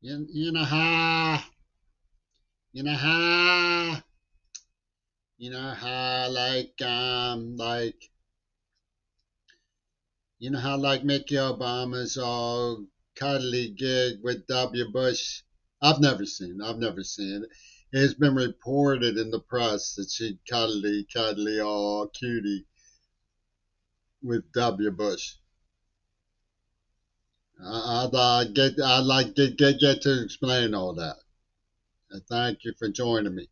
You know how, you know how, like Mickey Obama's all cuddly gig with W. Bush. I've never seen it. It's been reported in the press that she cuddly, all cutie with W. Bush. I'd like get to explain all that. Thank you for joining me.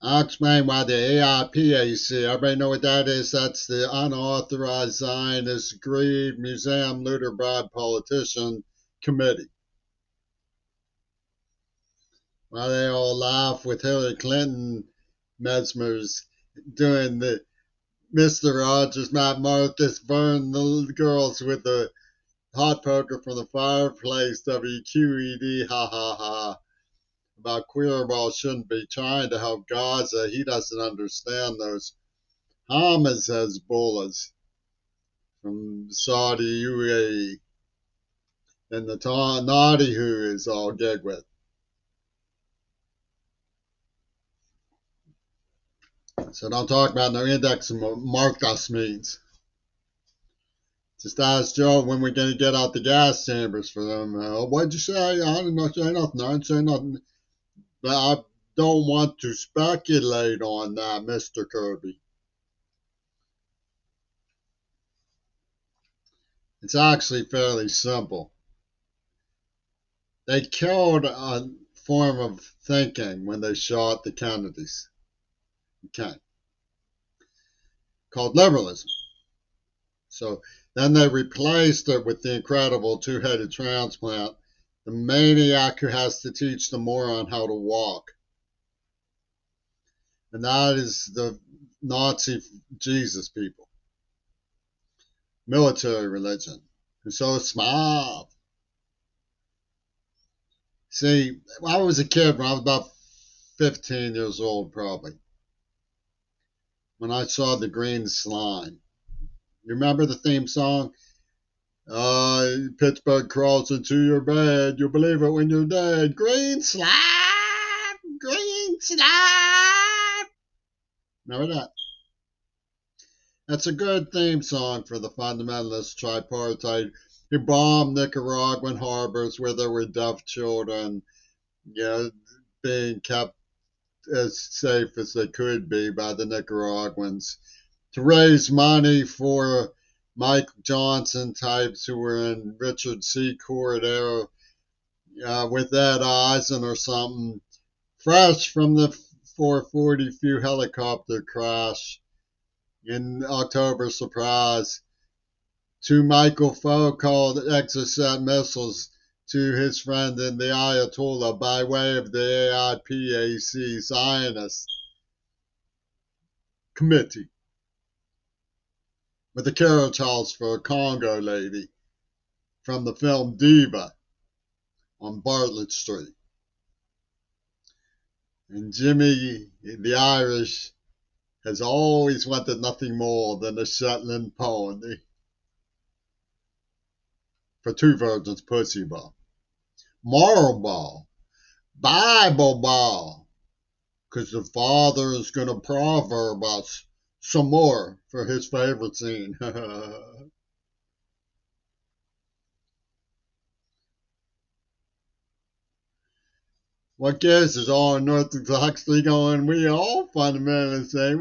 I'll explain why the AIPAC, everybody know what that is? That's the Unauthorized Zionist Greed Museum Looter Bribe Politician Committee. Why they all laugh with Hillary Clinton mesmers doing the Mr. Rogers, Matt Marcus, burn the girls with the hot poker from the fireplace, WQED, ha ha ha. About Querbal shouldn't be trying to help Gaza. He doesn't understand those Hamas Hezbollahs from Saudi UAE and the naughty who is all gig with. So don't talk about no index and Marcos means. Just ask Joe when we're going to get out the gas chambers for them. What'd you say? I didn't say nothing. I didn't say nothing. But I don't want to speculate on that, Mr. Kirby. It's actually fairly simple. They killed a form of thinking when they shot the Kennedys. Okay. Called liberalism. So then they replaced it with the incredible two-headed transplant, the maniac who has to teach the moron how to walk. And that is the Nazi Jesus people. Military religion. Who's so smart. See, I was a kid when I was about 15 years old, probably, when I saw the green slime. You remember the theme song? Pittsburgh crawls into your bed. You'll believe it when you're dead. Green slime! Green slime! Remember that? That's a good theme song for the fundamentalist tripartite who bombed Nicaraguan harbors where there were deaf children, you know, being kept as safe as they could be by the Nicaraguans to raise money for Mike Johnson types who were in Richard C. Court era with Ed Eisen or something, fresh from the 440 few helicopter crash in October, surprise, to Michael Foe called Exocet missiles to his friend in the Ayatollah by way of the AIPAC Zionist Committee with the carriage house for a Congo lady from the film Diva on Bartlett Street. And Jimmy the Irish has always wanted nothing more than a Shetland pony for two virgins pussy ball. Moral ball. Bible ball. Because the father is going to proverb us some more for his favorite scene. What gives is all unorthodoxly going, we all fundamentally say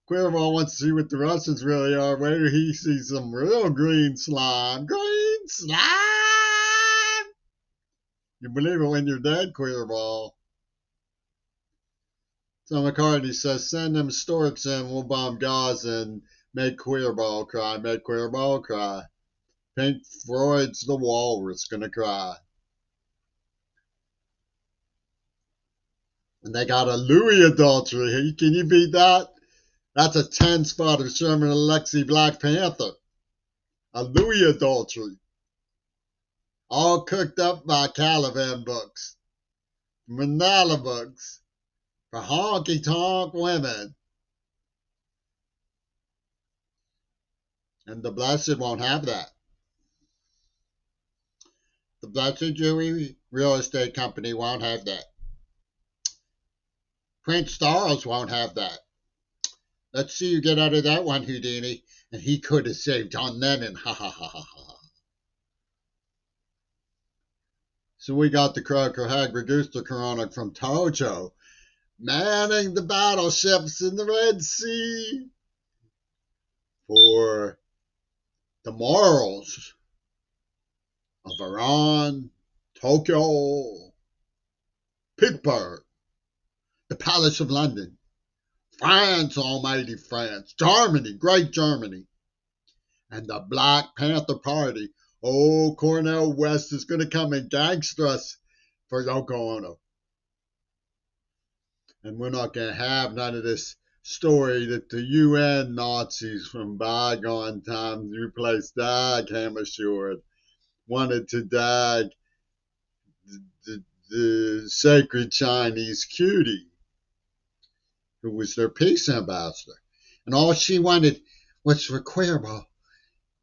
Querbal wants to see what the Russians really are. Wait till he sees some real green slime. Green slime! You believe it when you're dead, Querbal. So McCartney says, send them storks in, we'll bomb Gaza and make Querbal cry, make Querbal cry. Pink Floyd's The Walrus gonna cry. And they got a Louis adultery. Can you beat that? That's a 10 spot of Sherman Alexie Black Panther. A Louis adultery. All cooked up by Caliban books. Manila books. For honky tonk women. And the blessed won't have that. The Blessed Dewey Real Estate Company won't have that. Prince Charles won't have that. Let's see you get out of that one, Houdini. And he could have saved John Lennon. Ha ha ha ha ha. So we got the Croker Hag Reducer Corona from Tojo, manning the battleships in the Red Sea for the morals of Iran, Tokyo, Pittsburgh, the Palace of London, France, almighty France, Germany, great Germany, and the Black Panther Party. Oh, Cornel West is going to come and gangster us for Yoko Ono. And we're not going to have none of this story that the UN Nazis from bygone times replaced Dag Hammarskjöld, wanted to dag the sacred Chinese cutie, who was their peace ambassador. And all she wanted was for Querbal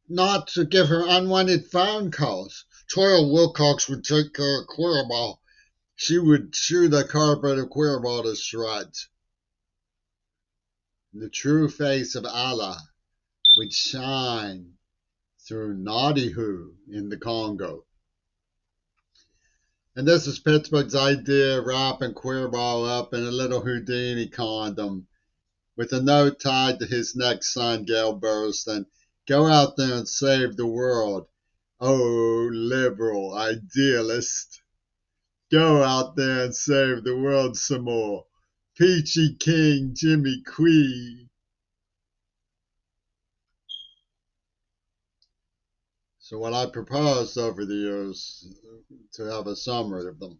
not to give her unwanted phone calls. Troy Wilcox would take care of Querbal. She would chew the carpet of Querbal to shreds. The true face of Allah would shine through Nadihu in the Congo. And this is Pittsburgh's idea of wrapping Querbal up in a little Houdini condom with a note tied to his next son, Gail Burstyn. Go out there and save the world. Oh, liberal idealist. Go out there and save the world some more. Peachy King, Jimmy Quee. So what I proposed over the years to have a summary of them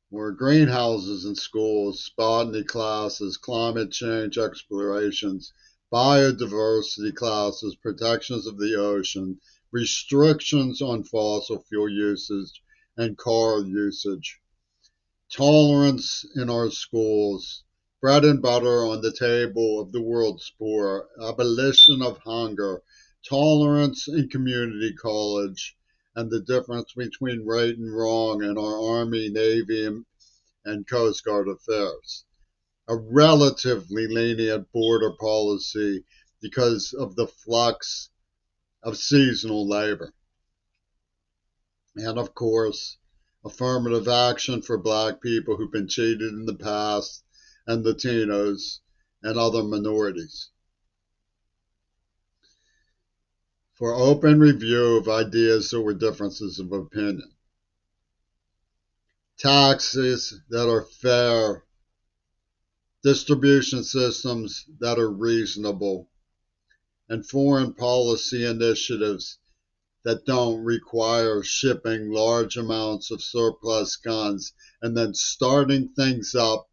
were greenhouses in schools, botany classes, climate change explorations, biodiversity classes, protections of the ocean, restrictions on fossil fuel usage and car usage, tolerance in our schools, bread and butter on the table of the world's poor, abolition of hunger, tolerance in community college, and the difference between right and wrong in our Army, Navy, and Coast Guard affairs. A relatively lenient border policy because of the flux of seasonal labor. And of course, affirmative action for black people who've been cheated in the past, and Latinos, and other minorities. For open review of ideas that were differences of opinion. Taxes that are fair, distribution systems that are reasonable, and foreign policy initiatives that don't require shipping large amounts of surplus guns and then starting things up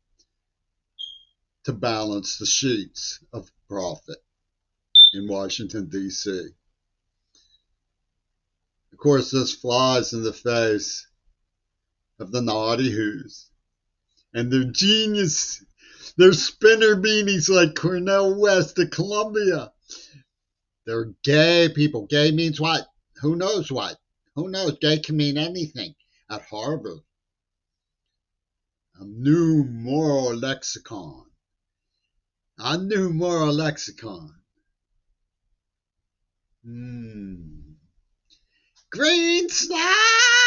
to balance the sheets of profit in Washington, D.C. Of course, this flies in the face of the naughty who's and their genius, their spinner beanies like Cornel West of Columbia. They're gay people. Gay means what? Who knows what? Who knows? Gay can mean anything. At Harvard, a new moral lexicon. A new moral lexicon. Green slime!